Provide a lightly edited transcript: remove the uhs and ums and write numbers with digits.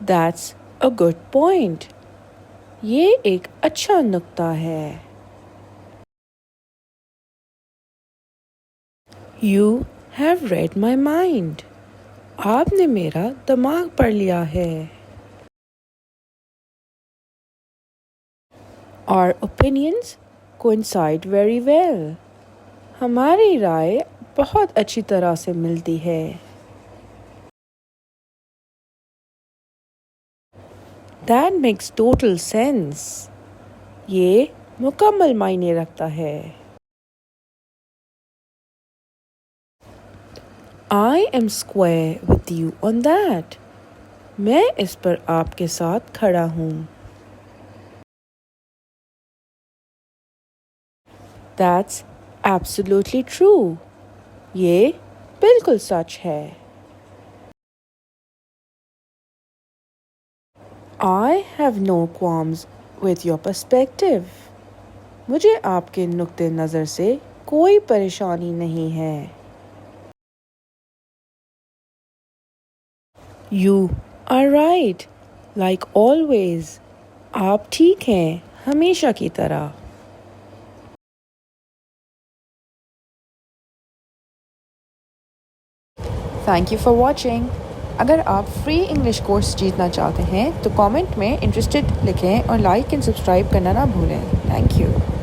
That's a good point. ये एक अच्छा नुक्ता है. You have read my mind. आपने मेरा दिमाग पढ़ लिया है. Our opinions coincide very well. हमारी राय बहुत अच्छी तरह से मिलती है. That makes total sense. ये मुकम्मल मायने रखता है. I am square with you on that. मैं इस पर आपके साथ खड़ा हूँ. That's absolutely true. ये बिल्कुल सच है. I have no qualms with your perspective. मुझे आपके नुक्ते नज़र से कोई परेशानी नहीं है. You are right, like always. आप ठीक हैं, हमेशा की तरह. Thank you for watching. अगर आप फ्री इंग्लिश कोर्स जीतना चाहते हैं तो कमेंट में इंटरेस्टेड लिखें और लाइक एंड सब्सक्राइब करना ना भूलें. Thank you.